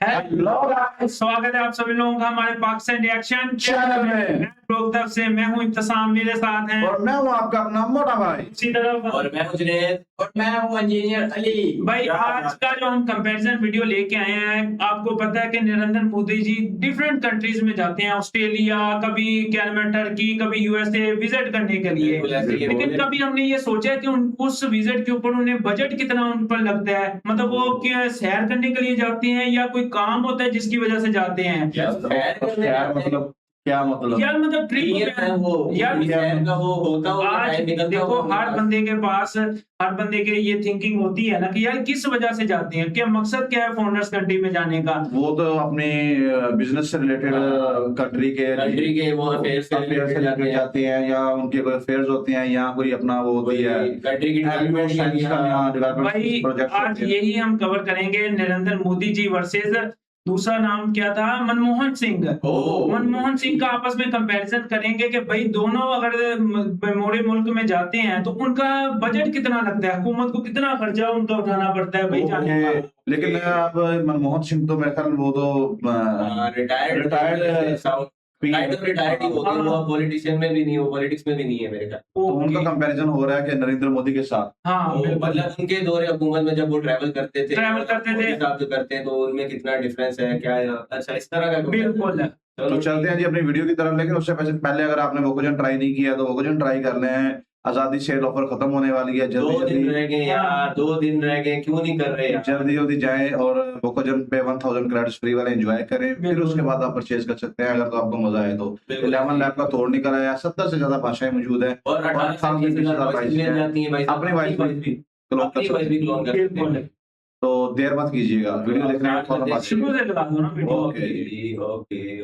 Hello guys, स्वागत है आप सभी लोगों का हमारे पाकिस्तान रिएक्शन चैनल में। तरफ से मैं हूं इब्तिसाम, मेरे साथ हैं और मैं हूं आपका अपना मोटा भाई। उसी तरफ और मैं हूं जुनैद और मैं हूं इंजीनियर अली। भाई आज का जो हम कंपैरिजन वीडियो लेके आए हैं, आपको पता है कि नरेंद्र मोदी जी डिफरेंट कंट्रीज में जाते हैं, ऑस्ट्रेलिया, कभी क्या नाम है टर्की, कभी यूएसए विजिट करने के लिए। बिल्कुल ऐसे ही लेकिन बोले। कभी हमने ये सोचा है कि उस विजिट के ऊपर उन्हें बजट कितना उन पर लगता है, मतलब वो क्या सैर करने के लिए जाते हैं या कोई काम होता है जिसकी वजह से जाते हैं। यार मतलब क्या मतलब यार मतलब ट्रिप यार वो होता आज देखो हर बंदे के ये थिंकिंग होती है ना कि यार किस वजह से जाते हैं, क्या मकसद क्या है फॉरेनर्स कंट्री में जाने का। वो तो अपने बिजनेस से रिलेटेड कंट्री के वो अफेयर्स से रिलेटेड जाते हैं या उनके कोई अफेयर्स होते हैं या कोई अपना वो होती है कंट्री की भाई आज यही हम कवर करेंगे, नरेंद्र मोदी जी वर्सेस दूसरा नाम क्या था, मनमोहन सिंह। मनमोहन सिंह का आपस में कंपैरिजन करेंगे कि भाई दोनों अगर मोड़े मुल्क में जाते हैं तो उनका बजट कितना लगता है, हुकूमत को कितना खर्चा उनका उठाना पड़ता है भाई जाने का। लेकिन अब मनमोहन सिंह तो मेरे ख्याल वो तो रिटायर्ड ही हो गए, वो पॉलिटिशियन में भी नहीं, वो पॉलिटिक्स में भी नहीं है मेरे ख्याल। तो उनका कंपैरिजन हो रहा है कि नरेंद्र मोदी के साथ। हाँ मतलब उनके दौरे हुकूमत में जब वो ट्रैवल करते थे हिसाब से करते हैं तो उनमें कितना डिफरेंस है, क्या है, अच्छा इस तरह का बिल्कुल। तो चलते हैं जी अपनी वीडियो की तरफ। लेकिन उससे पहले अगर आपने वोकोजन ट्राई नहीं किया तो वोकोजन ट्राई कर लें। आजादी सेल ऑफर खत्म होने वाली है, 2 दिन रह गए यार, 2 दिन रह गए, क्यों नहीं कर रहे यार? जल्दी जाएं और वोकोजन पे 1000 क्रेडिट्स फ्री वाले एंजॉय करें, फिर उसके बाद आप परचेज कर सकते हैं अगर तो आपको मजा आए तो। 11 लैब का तोड़ निकल आया, 70 से ज्यादा भाषाएं मौजूद है और 18 साल की अपनी वाइफ भी क्लोन कर सकते हैं। तो देर मत कीजिएगा, वीडियो देखने में फौरन शुरू से लगा दो ना वीडियो। ओके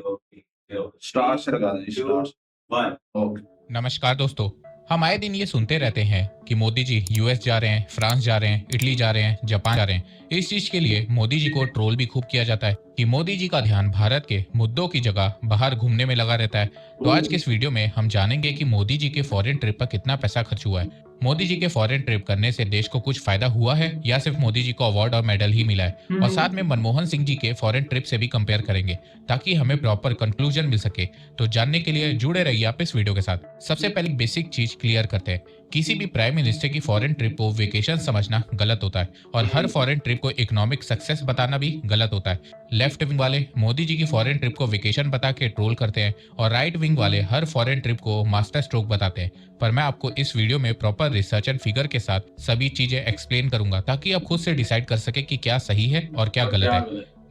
स्टार्ट से लगा दें स्टार्ट। ओके नमस्कार दोस्तों, हम आए दिन ये सुनते रहते हैं कि मोदी जी यूएस जा रहे हैं, फ्रांस जा रहे हैं, इटली जा रहे हैं, जापान जा रहे हैं। इस चीज के लिए मोदी जी को ट्रोल भी खूब किया जाता है कि मोदी जी का ध्यान भारत के मुद्दों की जगह बाहर घूमने में लगा रहता है। तो आज के इस वीडियो में हम जानेंगे कि मोदी जी के फॉरेन ट्रिप पर कितना पैसा खर्च हुआ है, मोदी जी के फॉरेन ट्रिप करने से देश को कुछ फायदा हुआ है या सिर्फ मोदी जी को अवार्ड और मेडल ही मिला है, और साथ में मनमोहन सिंह जी के फॉरेन ट्रिप से भी कंपेयर करेंगे ताकि हमें प्रॉपर कंक्लूजन मिल सके। तो जानने के लिए जुड़े रहिए आप इस वीडियो के साथ। सबसे पहले बेसिक चीज क्लियर करते हैं, किसी भी प्राइम मिनिस्टर की फॉरेन ट्रिप को वेकेशन समझना गलत होता है और हर फॉरेन ट्रिप को इकोनॉमिक सक्सेस बताना भी गलत होता है। लेफ्ट विंग वाले मोदी जी की फॉरेन ट्रिप को वेकेशन बता के ट्रोल करते हैं और राइट विंग वाले हर फॉरेन ट्रिप को मास्टर स्ट्रोक बताते हैं। पर मैं आपको इस वीडियो में प्रॉपर रिसर्च एंड फिगर के साथ सभी चीजें एक्सप्लेन करूंगा ताकि आप खुद से डिसाइड कर सके कि क्या सही है और क्या गलत है।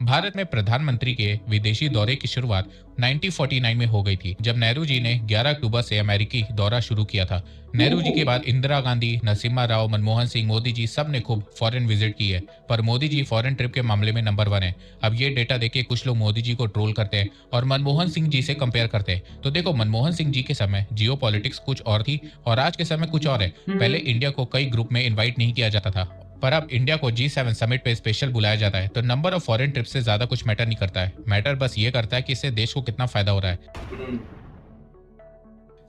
भारत में प्रधानमंत्री के विदेशी दौरे की शुरुआत 1949 में हो गई थी, जब नेहरू जी ने 11 अक्टूबर से अमेरिकी दौरा शुरू किया था। नेहरू जी के बाद इंदिरा गांधी, नरसिम्हा राव, मनमोहन सिंह, मोदी जी सब ने खूब फॉरेन विजिट की है, पर मोदी जी फॉरेन ट्रिप के मामले में नंबर 1 है। अब ये डेटा देके कुछ लोग मोदी जी को ट्रोल करते हैं और मनमोहन सिंह जी से कंपेयर करते हैं। तो देखो, मनमोहन सिंह जी के समय जियो पॉलिटिक्स कुछ और थी और आज के समय कुछ और है। पहले इंडिया को कई ग्रुप में इन्वाइट नहीं किया जाता था, पर अब इंडिया को G7 समिट पे स्पेशल बुलाया जाता है। तो नंबर ऑफ फॉरेन ट्रिप से ज्यादा कुछ मैटर नहीं करता है, मैटर बस ये करता है कि इससे देश को कितना फायदा हो रहा है।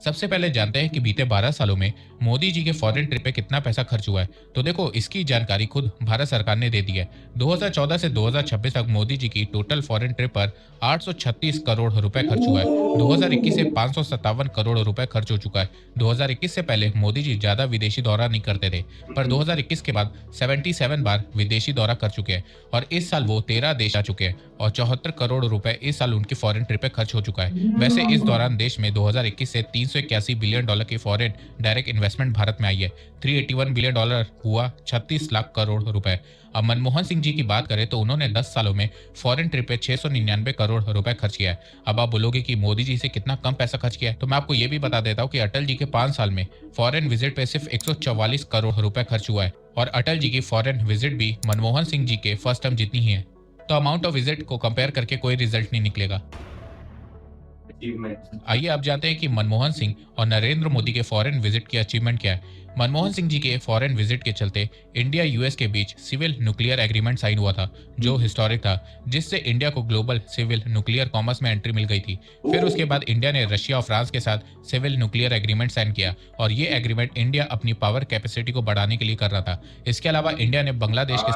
सबसे पहले जानते हैं कि बीते 12 सालों में मोदी जी के फॉरेन ट्रिप पे कितना पैसा खर्च हुआ है। तो देखो, इसकी जानकारी खुद भारत सरकार ने दे दी है। 2014 से 2026 तक मोदी जी की टोटल फॉरेन ट्रिप पर 836 करोड़ रुपए खर्च हुआ है। 2021 से 557 करोड़ रुपए खर्च हो चुका है। 2021 से पहले मोदी जी ज्यादा विदेशी दौरा नहीं करते थे, पर 2021 के बाद 77 बार विदेशी दौरा कर चुके हैं और इस साल वो 13 देश आ चुके हैं और 74 करोड़ रुपए इस साल उनकी फॉरेन ट्रिप पे खर्च हो चुका है। वैसे इस दौरान देश में 2021 से 381 बिलियन डॉलर की फॉरेन डायरेक्ट इन्वेस्टमेंट भारत में आई है। 381 बिलियन डॉलर हुआ 36 लाख करोड़ रुपए। अब मनमोहन सिंह जी की बात करें तो उन्होंने 10 सालों में फॉरेन ट्रिप पे 699 करोड़ रुपए खर्च किया है। अब आप बोलोगे कि मोदी जी से कितना कम पैसा खर्च किया है, तो मैं आपको ये भी बता देता हूँ कि अटल जी के 5 साल में फॉरेन विजिट पे सिर्फ 144 करोड़ रुपए खर्च हुआ है और अटल जी की फॉरेन विजिट भी मनमोहन सिंह जी के फर्स्ट टर्म जितनी ही है। तो अमाउंट ऑफ विजिट को कंपेयर करके कोई रिजल्ट नहीं निकलेगा। आइए अब जानते हैं कि मनमोहन सिंह और नरेंद्र मोदी के फॉरेन विजिट की अचीवमेंट क्या है। मनमोहन सिंह जी के फॉरेन विजिट के चलते इंडिया यूएस के बीच सिविल न्यूक्लियर एग्रीमेंट साइन हुआ था, जो हिस्टोरिक था, जिससे इंडिया को ग्लोबल सिविल न्यूक्लियर कॉमर्स में एंट्री मिल गई थी। फिर उसके बाद इंडिया ने रशिया और फ्रांस के साथ सिविल न्यूक्लियर एग्रीमेंट साइन किया और ये एग्रीमेंट इंडिया अपनी पावर कैपेसिटी को बढ़ाने के लिए कर रहा था। इसके अलावा इंडिया ने बांग्लादेश के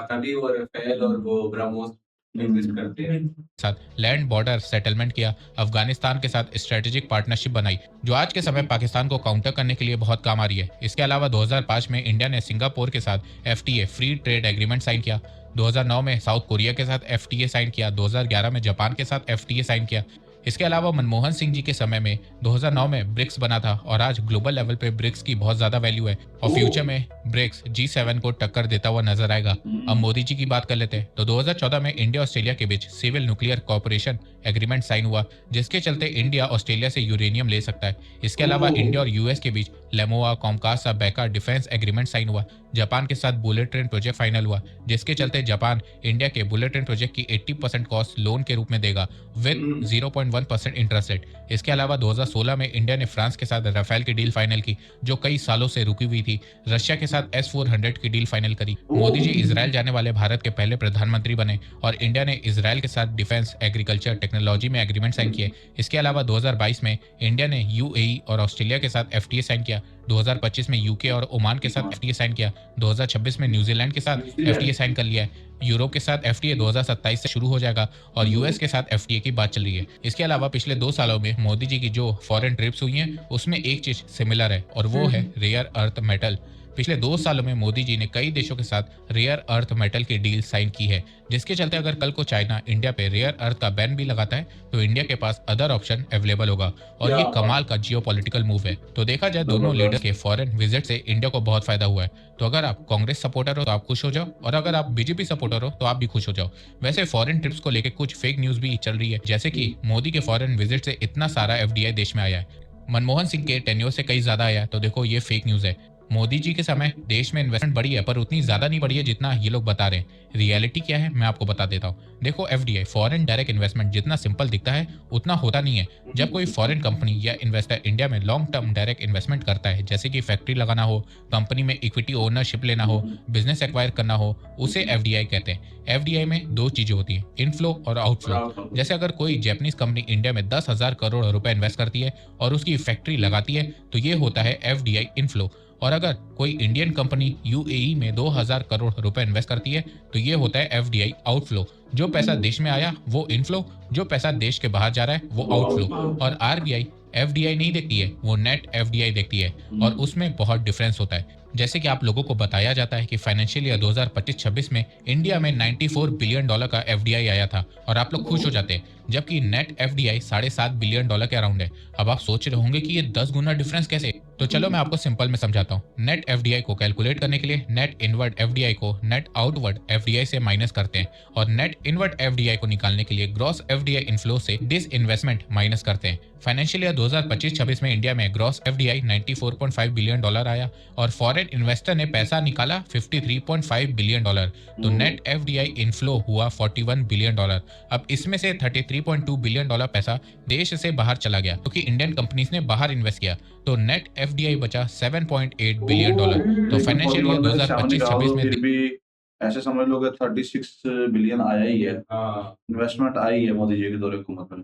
इन्वेस्ट करते हैं। साथ लैंड बॉर्डर सेटलमेंट किया, अफगानिस्तान के साथ स्ट्रेटेजिक पार्टनरशिप बनाई जो आज के समय पाकिस्तान को काउंटर करने के लिए बहुत काम आ रही है। इसके अलावा 2005 में इंडिया ने सिंगापुर के साथ FTA free trade agreement sign किया, 2009 में साउथ कोरिया के साथ FTA साइन किया, 2011 में जापान के साथ FTA साइन किया। इसके अलावा मनमोहन सिंह जी के समय में 2009 में ब्रिक्स बना था और आज ग्लोबल लेवल पे ब्रिक्स की बहुत ज्यादा वैल्यू है और फ्यूचर में ब्रिक्स G7 को टक्कर देता हुआ नजर आएगा। अब मोदी जी की बात कर लेते हैं तो 2014 में इंडिया ऑस्ट्रेलिया के बीच civil nuclear corporation agreement sign हुआ जिसके चलते इंडिया ऑस्ट्रेलिया से यूरेनियम ले सकता है। इसके अलावा इंडिया और US के बीच लेमोआ कॉमकासा बेका डिफेंस एग्रीमेंट साइन हुआ। जापान के साथ बुलेट ट्रेन प्रोजेक्ट फाइनल हुआ जिसके चलते जापान इंडिया के बुलेट ट्रेन प्रोजेक्ट की 80% कॉस्ट लोन के रूप में देगा विद 0.1% इंटरेस्ट रेट। इसके अलावा 2016 में इंडिया ने फ्रांस के साथ राफेल की डील फाइनल की जो कई सालों से रुकी हुई थी। रशिया के साथ S-400 की डील फाइनल करी। मोदी जी इजराइल जाने वाले भारत के पहले प्रधानमंत्री बने और इंडिया ने इजराइल के साथ डिफेंस एग्रीकल्चर टेक्नोलॉजी में एग्रीमेंट साइन किए। इसके अलावा 2022 में इंडिया ने UAE और ऑस्ट्रेलिया के साथ FTA साइन किया, 2025 में UK और ओमान के साथ FTA साइन किया, 2026 में न्यूजीलैंड के साथ FTA साइन कर लिया है। यूरोप के साथ FTA 2027 से शुरू हो जाएगा और US के साथ FTA की बात चल रही है। इसके अलावा पिछले 2 सालों में मोदी जी की जो फॉरेन ट्रिप्स हुई हैं उसमें एक चीज सिमिलर है और वो है रेयर अर्थ मेटल। पिछले 2 सालों में मोदी जी ने कई देशों के साथ रेयर अर्थ मेटल की डील साइन की है जिसके चलते अगर कल को चाइना इंडिया पे रेयर अर्थ का बैन भी लगाता है तो इंडिया के पास अदर ऑप्शन अवेलेबल होगा और ये कमाल का जियोपॉलिटिकल मूव है। तो देखा जाए दोनों लीडर के फॉरेन विजिट से इंडिया को बहुत फायदा हुआ है। तो अगर आप कांग्रेस सपोर्टर हो तो आप खुश हो जाओ और अगर आप BJP सपोर्टर हो तो आप भी खुश हो जाओ। वैसे फॉरेन ट्रिप्स को लेकर कुछ फेक न्यूज भी चल रही है जैसे कि मोदी के फॉरेन विजिट से इतना सारा FDI देश में आया है, मनमोहन सिंह के टेन्योर से कई ज्यादा आया है। तो देखो ये फेक न्यूज है। मोदी जी के समय देश में इन्वेस्टमेंट बढ़ी है पर उतनी ज्यादा नहीं बढ़ी है जितना ये लोग बता रहे हैं। रियलिटी क्या है मैं आपको बता देता हूँ। देखो FDI फॉरेन डायरेक्ट इन्वेस्टमेंट जितना सिंपल दिखता है उतना होता नहीं है। जब कोई फॉरेन कंपनी या इन्वेस्टर इंडिया में लॉन्ग टर्म डायरेक्ट इन्वेस्टमेंट करता है जैसे कि फैक्ट्री लगाना हो, कंपनी में इक्विटी ओनरशिप लेना हो, बिजनेस एक्वायर करना हो, उसे FDI कहते हैं। FDI में 2 चीजें होती हैं, इनफ्लो और आउटफ्लो। जैसे अगर कोई जापानीज कंपनी इंडिया में 10,000 करोड़ रुपए इन्वेस्ट करती है और उसकी फैक्ट्री लगाती है तो ये होता है FDI इनफ्लो। और अगर कोई इंडियन कंपनी UAE में 2,000 करोड़ रुपए इन्वेस्ट करती है तो ये होता है FDI आउटफ्लो। जो पैसा देश में आया वो इनफ्लो, जो पैसा देश के बाहर जा रहा है वो आउटफ्लो। और RBI FDI नहीं देखती है, वो नेट FDI देखती है और उसमें बहुत डिफरेंस होता है। जैसे कि आप लोगों को बताया जाता है कि फाइनेंशियल ईयर 2025-26 में इंडिया में $94 बिलियन का FDI आया था और आप लोग खुश हो जाते हैं, जबकि नेट FDI $7.5 बिलियन के अराउंड है। अब आप सोच रहे होंगे कि ये 10 गुना डिफरेंस कैसे? तो चलो मैं आपको सिंपल में समझाता हूँ। नेट FDI को कैलकुलेट करने के लिए नेट इनवर्ड FDI को नेट आउटवर्ड FDI से माइनस करते हैं और नेट इनवर्ड FDI को निकालने के लिए ग्रॉस FDI इनफ्लो से डिस इन्वेस्टमेंट माइनस करते हैं। फाइनेंशियल ईयर 2025-26 में इंडिया में ग्रॉस FDI $94.5 बिलियन आया और फॉरेन इन्वेस्टर ने पैसा निकाला $53.5 बिलियन। तो नेट FDI इनफ्लो हुआ $41 बिलियन। अब इसमें से $33.2 बिलियन पैसा देश से बाहर चला गया क्योंकि इंडियन कंपनीज ने बाहर इन्वेस्ट किया, तो नेट FDI बचा $7.8 बिलियन। तो फाइनेंशियल ईयर 2025-26 में भी ऐसे समझ लो कि 36 बिलियन आया ही है, इन्वेस्टमेंट आई है मोदी जी के दौरे हुकूमत में।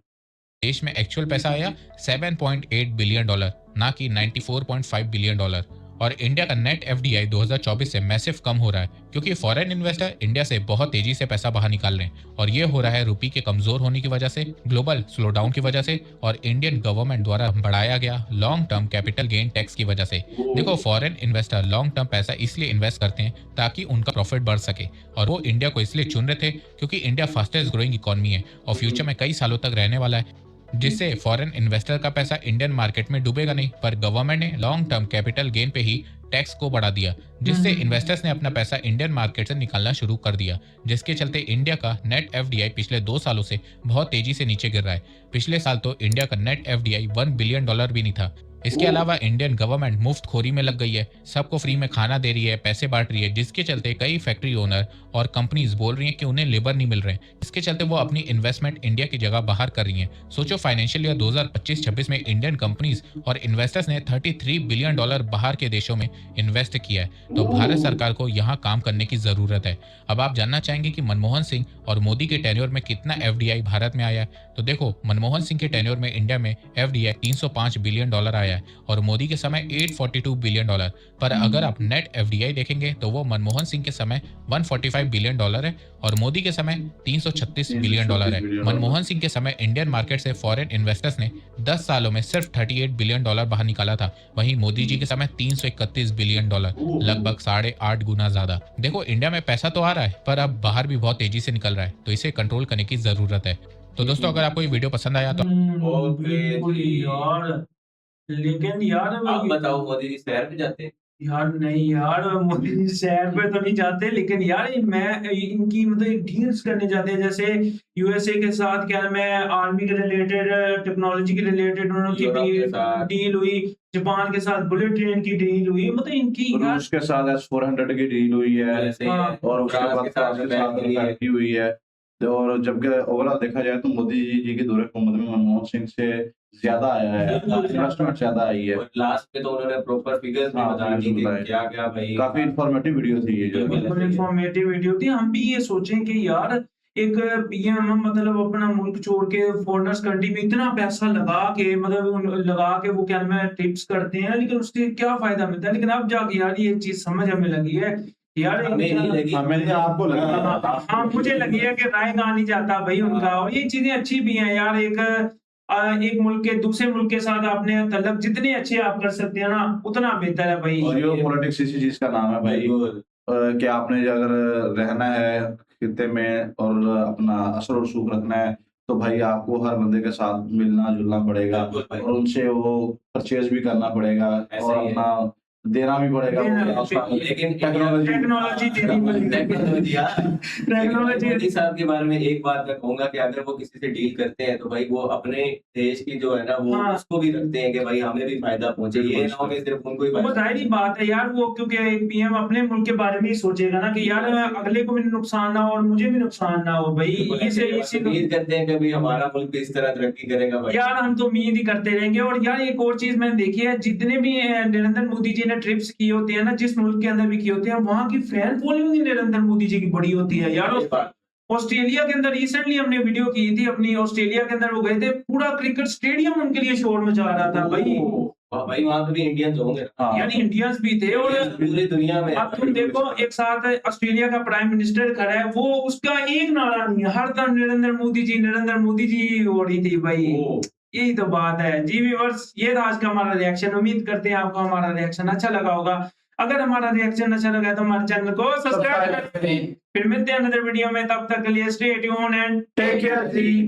देश में एक्चुअल पैसा आया $7.8 बिलियन, ना कि $94.5 बिलियन। और इंडिया का नेट FDI 2024 से मैसिव कम हो रहा है क्योंकि फॉरेन इन्वेस्टर इंडिया से बहुत तेजी से पैसा बाहर निकाल रहे हैं और ये हो रहा है रुपये के कमजोर होने की वजह से, ग्लोबल स्लोडाउन की वजह से और इंडियन गवर्नमेंट द्वारा बढ़ाया गया long term capital gain tax की वजह से। देखो फॉरेन इन्वेस्टर लॉन्ग टर्म पैसा इसलिए इन्वेस्ट करते हैं ताकि उनका प्रॉफिट बढ़ सके और वो इंडिया को इसलिए चुन रहे थे क्योंकि इंडिया फास्टेस्ट ग्रोइंग इकोनॉमी है और फ्यूचर में कई सालों तक रहने वाला है, जिससे फॉरेन इन्वेस्टर का पैसा इंडियन मार्केट में डूबेगा नहीं। पर गवर्नमेंट ने लॉन्ग टर्म कैपिटल गेन पे ही टैक्स को बढ़ा दिया जिससे इन्वेस्टर्स ने अपना पैसा इंडियन मार्केट से निकालना शुरू कर दिया, जिसके चलते इंडिया का नेट FDI पिछले 2 सालों से बहुत तेजी से नीचे गिर रहा है। पिछले साल तो इंडिया का नेट FDI $1 बिलियन भी नहीं था। इसके अलावा इंडियन गवर्नमेंट मुफ्त खोरी में लग गई है, सबको फ्री में खाना दे रही है, पैसे बांट रही है, जिसके चलते कई फैक्ट्री ओनर और कंपनीज बोल रही हैं कि उन्हें लेबर नहीं मिल रहे हैं। इसके चलते वो अपनी इन्वेस्टमेंट इंडिया की जगह बाहर कर रही हैं। सोचो फाइनेंशियल ईयर 2025-26 में इंडियन कंपनीज और इन्वेस्टर्स ने $33 बिलियन बाहर के देशों में इन्वेस्ट किया है, तो भारत सरकार को यहाँ काम करने की जरूरत है। अब आप जानना चाहेंगे कि मनमोहन सिंह और मोदी के टेन्योर में कितना FDI भारत में आया है, तो देखो मनमोहन सिंह के टेन्योर में इंडिया में FDI $305 बिलियन आया आया है और मोदी के समय $842 बिलियन। पर अगर आप नेट FDI देखेंगे तो वो मनमोहन सिंह के समय $145 बिलियन है और मोदी के समय $336 बिलियन है। मनमोहन सिंह के समय इंडियन मार्केट से फॉरेन इन्वेस्टर्स ने 10 सालों में सिर्फ $38 बिलियन बाहर निकाला था। वहीं मोदी जी के समय $331 बिलियन, लगभग 8.5 गुना ज्यादा। देखो इंडिया में पैसा तो आ रहा है पर अब बाहर भी बहुत तेजी से निकल रहा है, तो इसे कंट्रोल करने की जरूरत है। तो दोस्तों अगर आपको ये वीडियो पसंद आया तो बिल्कुल यार, लेकिन यार आप बताओ मोदी जी शहर पे जाते हैं? यार नहीं यार, मोदी जी शहर पे तो नहीं जाते, लेकिन यार मैं इनकी मतलब डील्स करने जाते हैं, जैसे यूएसए के साथ क्या नाम है, आर्मी के रिलेटेड, टेक्नोलॉजी के रिलेटेड उनकी यूरोप के साथ। डील हुई, जापान के साथ बुलेट ट्रेन की डील हुई, मतलब इनकी यार रूस के साथ S-400 की डील हुई है ऐसे ही हाँ। है। और उसके फ्रांस बाद के साथ फ्रांस के बैन साथ हुई है। बैठकी हुई है। और जबकि ओवरऑल देखा जाए तो मोदी जी के दौरे हुकूमत में मनमोहन सिंह से ज्यादा आया है, इन्वेस्टमेंट ज्यादा आई है। और लास्ट में तो उन्होंने प्रॉपर फिगर्स भी हाँ, बता दी थी बताए। क्या क्या भाई। काफी इंफॉर्मेटिव वीडियो थी ये जो। बिल्कुल इंफॉर्मेटिव वीडियो थी। हम भी ये सोचें कि यार एक पीएम मतलब अपना मुल्क छोड़ के फॉरेनर्स कंट्री में इतना पैसा लगा के लगा के वो क्या नाम है टिप्स करते हैं, लेकिन उससे क्या फायदा मिलता है। लेकिन अब जाके यार ये चीज समझ हमें लगी है यार, हमें नहीं लगी। हमें तो आपको लगा। हाँ मुझे लगी है कि राय कहा नहीं जाता भाई उनका, और ये चीजें अच्छी भी हैं यार। एक मुल्क के दूसरे मुल्क के साथ आपने तलब जितने अच्छे आप कर सकते हैं ना, उतना बेहतर है भाई। जियो पॉलिटिक्स इसी चीज का नाम है भाई, कि आपने अगर रहना है खित्ते में और अपना असर और सूख रखना है तो भाई आपको हर बंदे के साथ मिलना जुलना पड़ेगा और उनसे वो परचेज भी करना पड़ेगा और अपना देना भी पड़ेगा। लेकिन टेक्नोलॉजी मोदी साहब के बारे में एक बात मैं कहूंगा कि अगर वो किसी से डील करते हैं तो भाई वो अपने देश की जो है ना वो हाँ। उसको भी रखते हैं कि भाई हमें भी फायदा पहुंचे, ये ना हो कि सिर्फ उनको ही वो फायदा। जाहिर ही बात है यार, वो क्योंकि एक पीएम अपने मुल्क के बारे में ही सोचेगा ना कि यार अगले को भी नुकसान ना हो और मुझे भी नुकसान ना हो भाई। इसे उम्मीद करते हैं कि भाई हमारा मुल्क भी इस तरह तरक्की करेगा भाई। यार हम तो उम्मीद ही करते रहेंगे। और यार एक और चीज मैंने देखी है, जितने भी नरेंद्र मोदी जी ने ट्रिप्स की होती है ना, जिस मुल्क के अंदर भी की होती है, वहां की फैन फॉलोइंग ही नरेंद्र मोदी जी की बड़ी होती है यार। ऑस्ट्रेलिया के अंदर रिसेंटली हमने वीडियो की थी अपनी, ऑस्ट्रेलिया के अंदर वो गए थे, पूरा क्रिकेट स्टेडियम उनके लिए शोर मचा रहा था भाई। भाई वहाँ पे भी इंडियंस होंगे हाँ। यानी इंडियंस भी थे। और पूरी दुनिया में अब तुम देखो एक साथ ऑस्ट्रेलिया का प्राइम मिनिस्टर खड़ा है, वो उसका एक नारा नहीं है, हर तरफ नरेंद्र मोदी जी हो रही थी भाई। यही तो बात है जी व्यूअर्स, ये था आज का हमारा रिएक्शन। उम्मीद करते हैं आपको हमारा रिएक्शन अच्छा लगा होगा। अगर हमारा रिएक्शन अच्छा लगा तो हमारे चैनल को सब्सक्राइब करें। फिर मिलते हैं अनदर वीडियो में, तब तक के लिए stay tuned and take care ji.